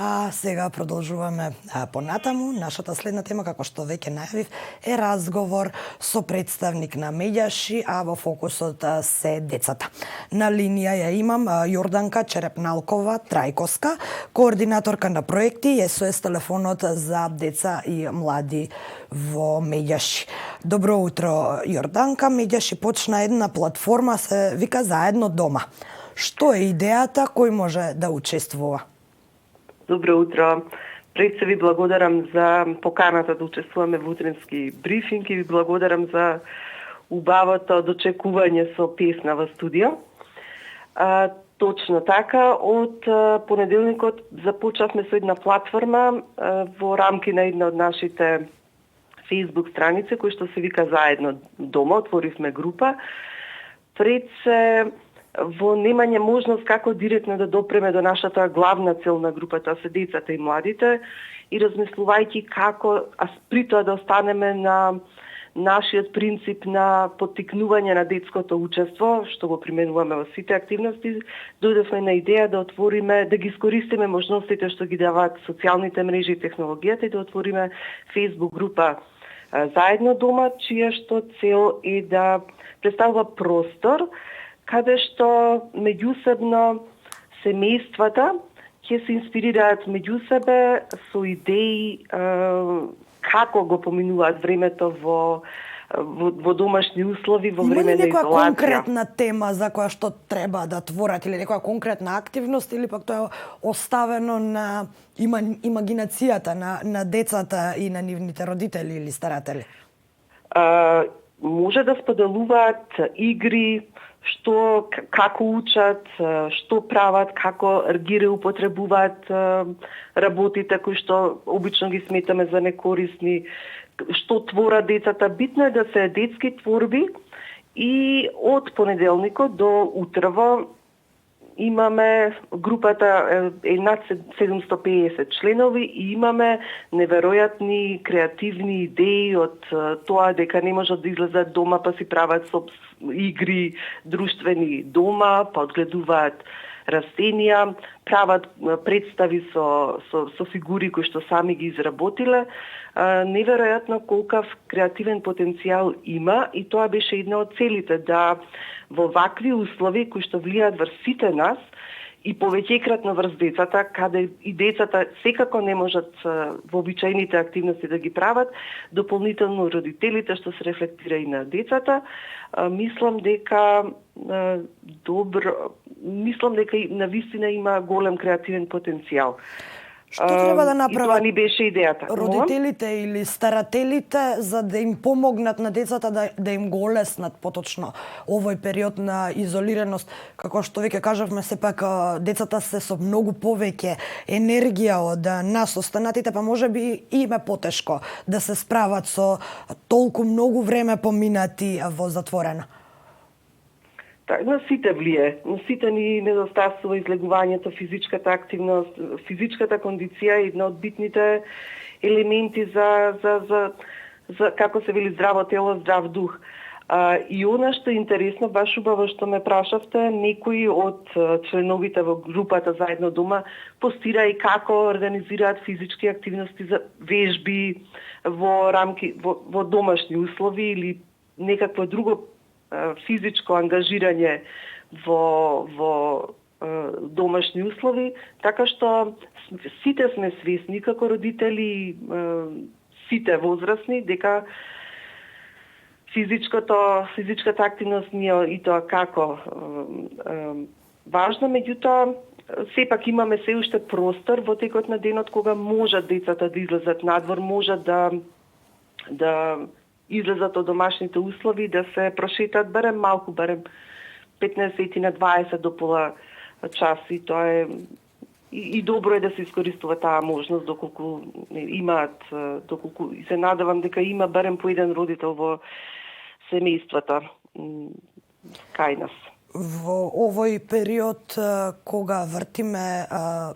А сега продолжуваме понатаму. Нашата следна тема, како што веќе најавив, е разговор со представник на Медјаши, а во фокусот се децата. На линија ја имам Јорданка Черепналкова Трајковска, координаторка на проекти SOS телефонот за деца и млади во Медјаши. Добро утро, Јорданка. Медјаши почна една платформа, се вика Заедно дома. Што е идејата, кој може да учествува? Добро утро. Пред се ви благодарам за поканата да учествуваме во утренски брифинг и ви благодарам за убавото дочекување со песна во студио. Точно така, од понеделникот започнавме со една платформа во рамки на една од нашите Facebook страници, кој што се вика Заедно дома, отворивме група. Пред се во немање можност како директно да допреме до нашата главна цел на групата, се децата и младите, и размислувајќи како, а при тоа да останеме на нашиот принцип на поттикнување на детското учество, што го применуваме во сите активности, дојдовме на идеја да отвориме, да ги искористиме можностите што ги даваат социјалните мрежи и технологијата и да отвориме Facebook група Заедно дома, чија што цел е да представува простор каде што меѓусебно семејствата ќе се инспирираат меѓу себе со идеи како го поминуваат времето во домашни услови во време на изолација. Има ли некоја конкретна тема за која што треба да творат или некоја конкретна активност или пак тоа е оставено на имагинацијата на децата и на нивните родители или старатели? Може да споделуваат игри, што, како учат, што прават, како ги употребуваат работите кои што обично ги сметаме за некорисни, што творат децата. Битно е да се детски творби и од понеделникот до утрово имаме групата е над 750 членови и имаме неверојатни креативни идеи од тоа дека не можат да излезат дома па си прават игри друштвени дома, па одгледуваат растенија, прават представи со фигури кои што сами ги изработиле. Неверојатно колкав креативен потенцијал има и тоа беше една од целите, да во вакви услови кои што влијаат врз сите нас и повеќекратно врз децата, каде и децата секако не можат во обичајните активности да ги прават, дополнително родителите што се рефлектира и на децата, мислам дека навистина има голем креативен потенцијал. Што треба да направат и тоа ни беше идејата. Родителите или старателите за да им помогнат на децата да им го олеснат поточно овој период на изолираност? Како што веќе кажавме, сепак децата се со многу повеќе енергија од нас останатите, па можеби им е потешко да се справат со толку многу време поминати во затворено. На сите влие, на сите ни недостасува излегувањето, физичката активност, физичката кондиција е една од битните елементи за како се вели здраво тело, здрав дух. И она што е интересно, баш убаво што ме прашавте, некои од членовите во групата Заедно дома постира и како организираат физички активности за вежби во рамки во домашни услови или некакво друго физичко ангажирање во домашни услови, така што сите сме свесни како родители, сите возрастни, дека физичката активност ние и тоа како важно, меѓутоа сепак имаме се уште простор во текот на денот кога можат децата да излезат надвор, можат да излезат од домашните услови, да се прошетат барем малку, барем 15 на 20 до пола час, и тоа е и добро е да се искористува таа можност доколку имаат, доколку и се надевам дека има барем по еден родител во семејствата кај нас. Во овој период кога вртиме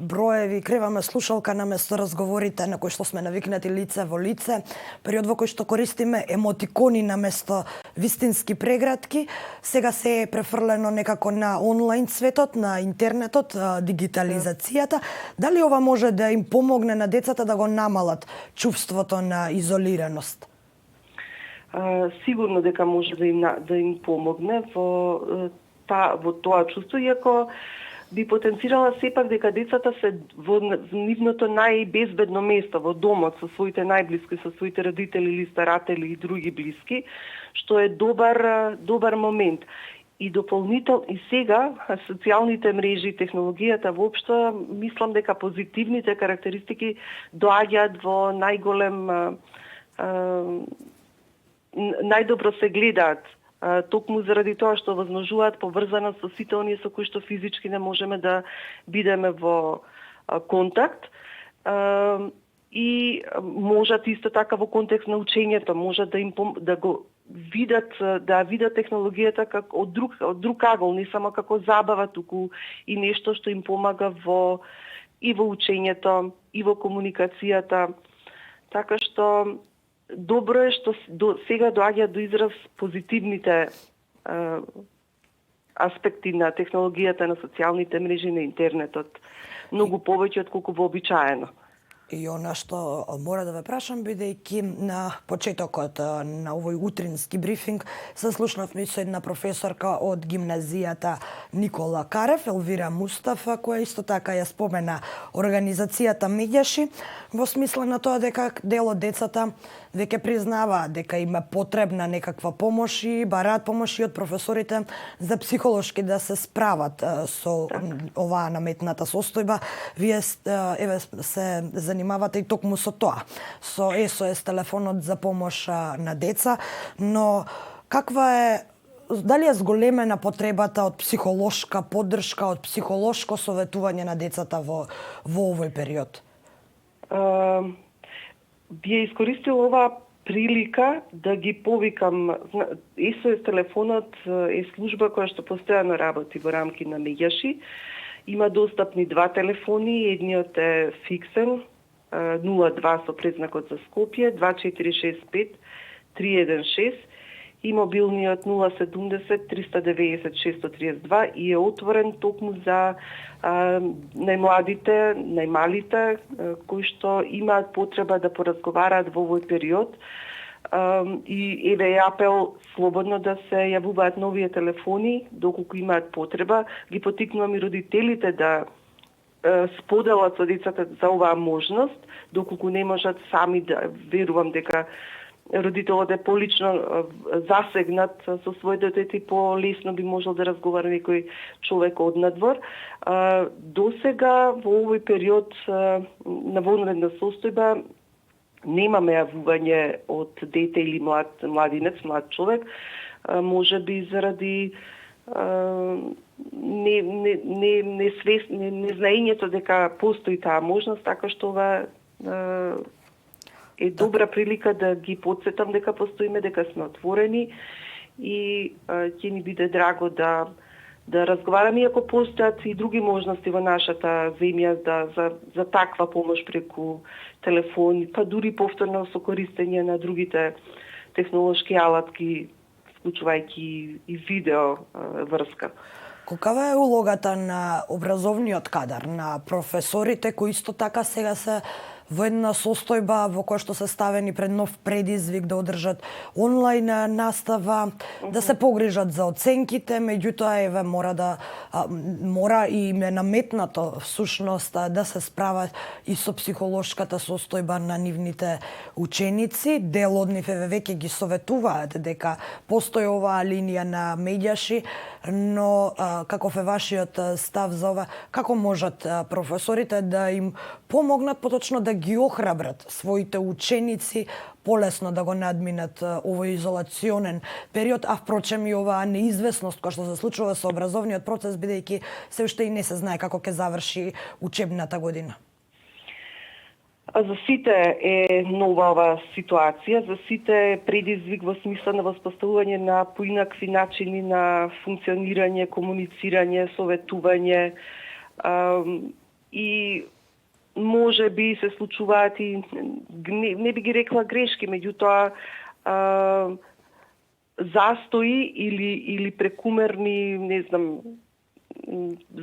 броеви, криваме слушалка наместо разговорите на кои што сме навикнати лице во лице, период во кој што користиме емотикони наместо вистински прегратки, сега се е префрлено некако на онлайн светот, на интернетот, дигитализацијата. Дали ова може да им помогне на децата да го намалат чувството на изолираност? Сигурно дека може да им помогне во тоа чувство, иако би потенцирала сепак дека децата се во нивното најбезбедно место, во домот, со своите најблиски, со своите родители или старатели и други блиски, што е добар момент. И дополнително, и сега, социјалните мрежи, технологијата воопшто, мислам дека позитивните карактеристики доаѓаат во најдобро се гледаат, токму заради тоа што возможуваат поврзаност со сите оние со кои што физички не можеме да бидеме во контакт, и можат исто така во контекст на учењето, можат да го видат технологијата како од друг агол, не само како забава, туку и нешто што им помага во учењето, и во комуникацијата. Така што добро е што сега доаѓа до израз позитивните аспекти на технологијата, на социјалните мрежи, на интернетот, многу повеќе од колку вообичаено. И она што мора да ве прашам, бидејќи на почетокот на овој утрински брифинг се слушнавме со една професорка од гимназијата Никола Карев, Елвира Мустафа, која исто така ја спомена организацијата Меѓаши, во смисла на тоа дека дел од децата веќе признаваат дека им е потребна некаква помош и бараат помош и од професорите за психолошки да се справат со оваа наметната состојба. Вие се занимавате и токму со тоа, со СОС телефонот за помош на деца, но дали е зголемена потребата од психолошка поддршка, од психолошко советување на децата во овој период? Би искористил оваа прилика да ги повикам. СОС телефонот е служба која што постојано работи во рамки на Меѓаши. Има достапни два телефони, едниот е фиксен, 02 со предзнакот за Скопје, 2465 316 и мобилниот 070 390 632 и е отворен токму за најмладите, најмалите, кои што имаат потреба да поразговараат во овој период. И еве е апел слободно да се јавуваат на овие телефони, доколку имаат потреба. Ги потикнувам и родителите да споделат со децата за оваа можност, доколку не можат сами да верувам дека родителот е полично засегнат со своите дете, полесно би можел да разговара некој човек од надвор. До сега во овој период на вонредна состојба немаме јавување од дете или младинец, млад човек, може би заради незнаењето дека постои таа можност, така што ова е добра прилика да ги потсетам дека постоиме, дека сме отворени и ќе ни биде драго да разговараме, иако постојат и други можности во нашата земја за таква помош преку телефон, па дури повторно со користење на другите технолошки алатки, вклучувајќи и видео врска. Каква е улогата на образовниот кадар, на професорите кои исто така сега се во една состојба во која што се ставени пред нов предизвик да одржат онлайн настава, да се погрижат за оценките, меѓутоа еве мора и им е наметнато всушност да се справат и со психолошката состојба на нивните ученици. Дел од нив веќе ги советуваат дека постои оваа линија на Меѓаши, но каков е вашиот став за ова? Како можат професорите да им помогнат, поточно да ги охрабрат своите ученици полесно да го надминат овој изолационен период, а впрочем и оваа неизвестност која што се случува со образовниот процес, бидејќи се уште и не се знае како ќе заврши учебната година? За сите е нова оваа ситуација, за сите е предизвик во смисла на воспоставување на поинакви начини на функционирање, комуницирање, советување и може би се случуваат и не би ги рекла грешки, меѓутоа застои или прекумерни, не знам,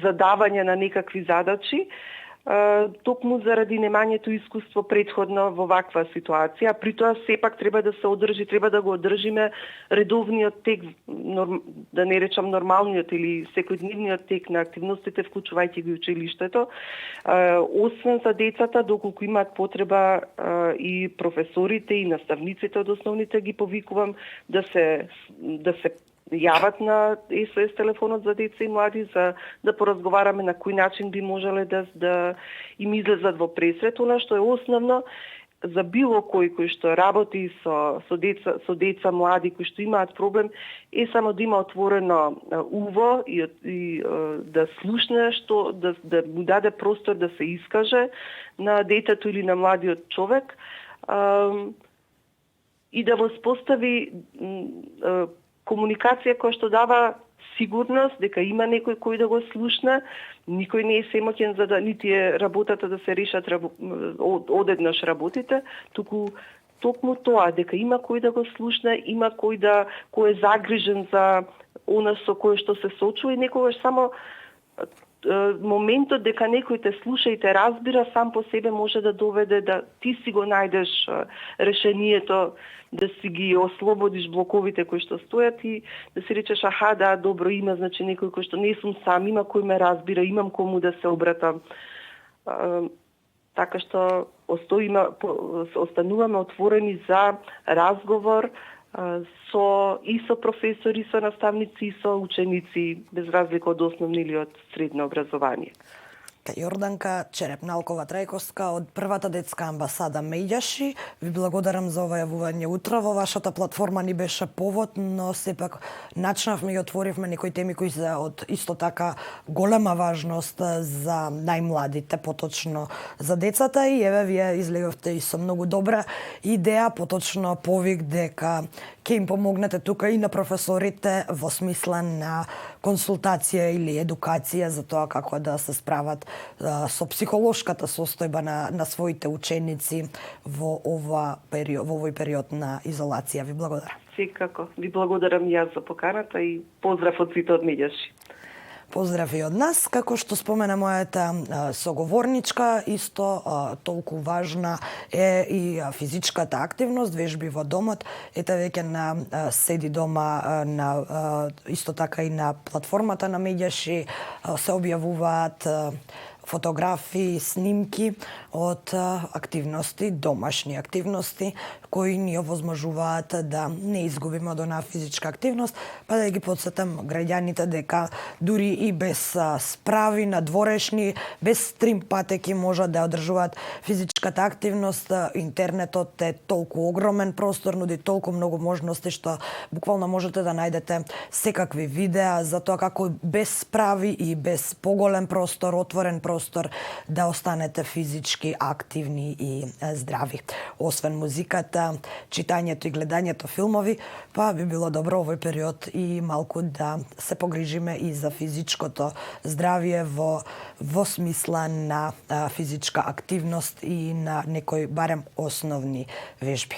задавање на некакви задачи, токму заради немањето искуство предходно во ваква ситуација. При тоа сепак треба да се одржи, треба да го одржиме редовниот тек, да не речам нормалниот или секојдневниот тек на активностите, вклучувајќи ги училиштето. Освен за децата, доколку имаат потреба и професорите и наставниците од основните ги повикувам да се јават на СОС телефонот за деца и млади за да поразговараме на кој начин би можеле да им излезат во пресрет. Она што е основно за било кој што работи со деца млади кои што имаат проблем е само да има отворено уво и да слушне, што да му даде простор да се искаже на детето или на младиот човек и да воспостави комуникација која што дава сигурност дека има некој кој да го слушна, никој не е семоќен за да нити е работата да се решат одеднаш работите, токму тоа дека има кој да го слушна, има кој е загрижен за она со кое што се соочува и некогаш само моментот дека некој те слуша и те разбира сам по себе може да доведе да ти си го најдеш решението, да си ги ослободиш блоковите кои што стојат и да си речеш аха, да, добро, има значи некој кој што не сум сам, има кој ме разбира, имам кому да се обратам. Така што остануваме отворени за разговор со професори, со наставници и со ученици, без разлика од основно или од средно образование. Јорданка Черепналкова Трајковска од првата детска амбасада Меѓаши. Ви благодарам за ова јавување утро. Во вашата платформа ни беше повод, но сепак начнавме и отворивме некои теми кои се од исто така голема важност за најмладите, поточно за децата и еве вие излеговте и со многу добра идеја, поточно повик дека ќе им помогнете тука и на професорите во смисла на консултација или едукација за тоа како да се справат со психолошката состојба на своите ученици во овој период на изолација. Ви благодарам. Секако. Ви благодарам и јас за поканата и поздрав од сите од Меѓаши. Поздрав и од нас. Како што спомена мојата соговорничка, исто толку важна е и физичката активност, вежби во домот. Ете веќе на Седи дома, исто така и на платформата на Меѓаши се објавуваат фотографии, снимки од активности, домашни активности, кои ни овозможуваат да не изгубиме од онаа физичка активност, па да ги подсетам граѓаните дека дури и без справи надворешни, без стрим патеки можат да одржуваат физичката активност. Интернетот е толку огромен простор, нуди толку многу можности што буквално можете да најдете секакви видеа за тоа како без справи и без поголем простор, отворен простор, да останете физички активни и здрави. Освен музиката, читањето и гледањето филмови, па би било добро овој период и малку да се погрижиме и за физичкото здравје во смисла на физичка активност и на некои барем основни вежби.